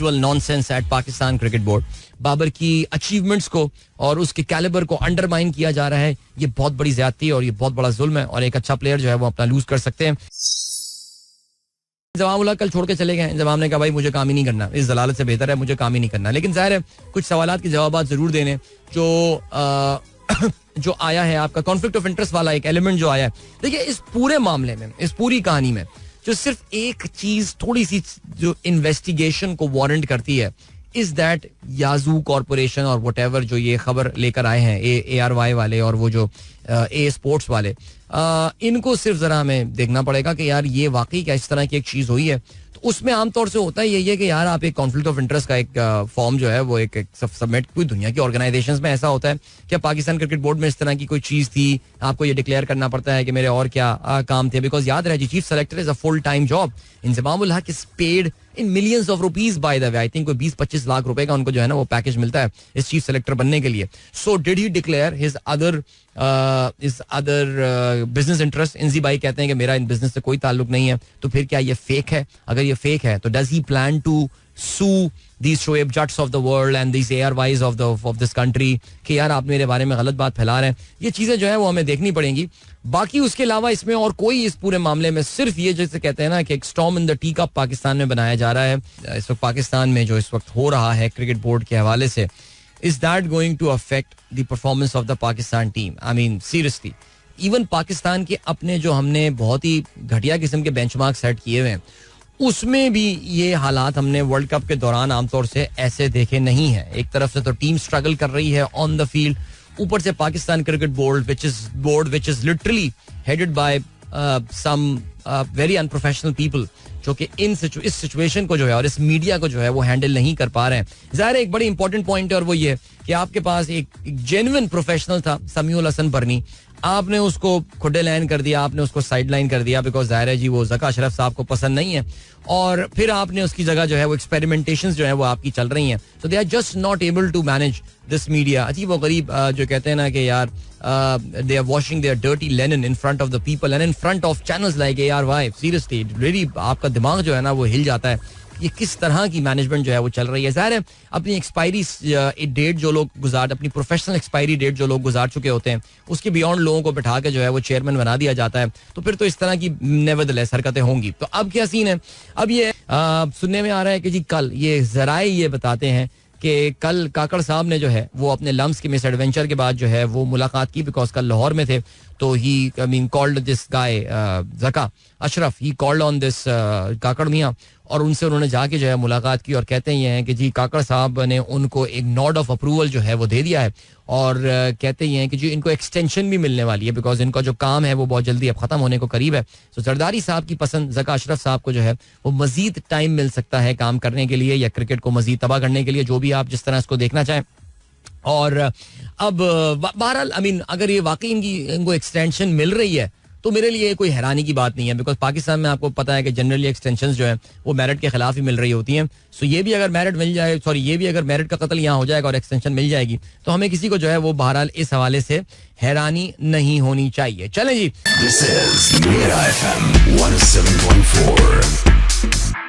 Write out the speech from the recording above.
Nonsense at Pakistan cricket board. Babar की achievements को और उसके कैलिबर को अंडरमाइन किया जा रहा है. ये बहुत बड़ी ज्यादती है और ये बहुत बड़ा जुल्म है और एक अच्छा प्लेयर जो है वो अपना लूज कर सकते हैं. जवाब कल छोड़ के चले गए. जवाब ने कहा भाई मुझे काम ही नहीं करना, इस जलालत से बेहतर है मुझे काम ही नहीं करना. लेकिन जाहिर है कुछ सवालात के जवाब जरूर देने. जो आया है आपका कॉन्फ्लिक्ट ऑफ इंटरेस्ट वाला एक एलिमेंट जो आया है. देखिए इस पूरे मामले में, इस पूरी कहानी में जो सिर्फ एक चीज थोड़ी सी जो इन्वेस्टिगेशन को वारंट करती है इज दैट याजू कॉर्पोरेशन और व्हाटएवर जो ये खबर लेकर आए हैं ARY वाले और वो जो ए स्पोर्ट्स वाले, इनको सिर्फ जरा हमें देखना पड़ेगा कि यार ये वाकई क्या इस तरह की एक चीज हुई है. तो उसमें आमतौर से होता है यही है कि यार आप एक कॉन्फ्लिक्ट ऑफ इंटरेस्ट का एक फॉर्म जो है वो एक सबमिट, कोई दुनिया की ऑर्गेनाइजेशंस में ऐसा होता है कि पाकिस्तान क्रिकेट बोर्ड में इस तरह की कोई चीज थी, आपको ये डिक्लेयर करना पड़ता है कि मेरे और क्या काम थे. बिकॉज याद रहे chief selector is a full time job. Inzamam ul Haq is paid in millions of rupees by the way. I think कोई 20-25 लाख रुपए का उनको जो है ना वो पैकेज मिलता है इस चीफ सेलेक्टर बनने के लिए. So did he declare his other business interest. Inzi भाई कहते हैं कि मेरा इन बिजनेस से कोई ताल्लुक नहीं है. तो फिर क्या ये फेक है? अगर ये फेक है तो does he plan to sue these Shoaib Jatts of the world and these ARYs of this country कि यार आप मेरे बारे में गलत बात फैला रहे हैं. ये चीजें जो है वो हमें देखनी पड़ेंगी. बाकी उसके अलावा इसमें और कोई इस पूरे मामले में सिर्फ ये जैसे कहते हैं ना कि एक storm in the tea cup Pakistan में बनाया जा रहा है. इस वक्त पाकिस्तान में जो इस वक्त हो रहा है क्रिकेट बोर्ड के हवाले से, is that going to affect the performance of the Pakistan team? I mean seriously, even Pakistan के अपने जो हमने बहुत ही घटिया किस्म के बेंचमार्क सेट किए हुए हैं उसमें भी ये हालात हमने वर्ल्ड कप के दौरान आमतौर से ऐसे देखे नहीं है. एक तरफ से तो टीम स्ट्रगल कर रही है ऑन द फील्ड, ऊपर से Pakistan cricket board which is literally headed by some very unprofessional people जो कि इस सिचुएशन को जो है और इस मीडिया को जो है वो हैंडल नहीं कर पा रहे हैं. ज़ाहिर है एक बड़ी इंपॉर्टेंट पॉइंट है और वो ये कि आपके पास एक जेन्युइन प्रोफेशनल था समीउल हसन बर्नी, आपने उसको खुडे लाइन कर दिया, आपने उसको साइड लाइन कर दिया बिकॉज जाहिर है जी वो ज़का अशरफ साहब को पसंद नहीं है. और फिर आपने उसकी जगह जो है वो एक्सपेरिमेंटेशंस जो है वो आपकी चल रही हैं. So they are just not able to manage this media. अजीब व गरीब जो कहते हैं ना कि यार they are washing their dirty linen in front of the people and in front of channels like ARY. Seriously, really आपका दिमाग जो है ना वो हिल जाता है. ये किस तरह की मैनेजमेंट जो है वो चल रही है. ज़ाहिर है अपनी एक्सपायरी डेट जो लोग अपनी प्रोफेशनल एक्सपायरी डेट जो लोग गुजार चुके होते हैं उसके बियॉन्ड लोगों को बिठा के जो है वो चेयरमैन बना दिया जाता है. तो फिर तो इस तरह की नेवरदलेस हरकतें होंगी. तो अब क्या सीन है? अब ये सुनने में आ रहा है कि जी कल ये जराए ये बताते हैं कि कल काकड़ साहब ने जो है वो अपने लम्स के मिस एडवेंचर के बाद जो है वो मुलाकात की. बिकॉज कल लाहौर में थे तो he called this guy Zaka Ashraf, he called on this Kakar मियाँ और उनसे उन्होंने जाके जो है मुलाकात की. और कहते ये हैं कि जी काकड़ साहब ने उनको एक नॉड ऑफ अप्रूवल जो है वो दे दिया है और कहते ये हैं कि जी इनको एक्सटेंशन भी मिलने वाली है बिकॉज इनका जो काम है वो बहुत जल्दी अब खत्म होने को करीब है. तो जरदारी साहब की पसंद ज़का अशरफ साहब को जो है वो मजीद टाइम मिल सकता है काम करने के लिए या क्रिकेट को मजीद तबाह करने के लिए, जो भी आप जिस तरह इसको देखना चाहें. और अब बहरहाल अगर ये वाकई इनको एक्सटेंशन मिल रही है तो मेरे लिए कोई हैरानी की बात नहीं है. बिकॉज पाकिस्तान में आपको पता है कि जनरली एक्सटेंशन जो है वो मेरिट के खिलाफ ही मिल रही होती हैं. सो ये भी अगर मेरिट मिल जाए, ये भी अगर मेरिट का कत्ल यहाँ हो जाएगा और एक्सटेंशन मिल जाएगी तो हमें किसी को जो है वो बहरहाल इस हवाले से हैरानी नहीं होनी चाहिए. चलें जी, This is Mira FM 107.4.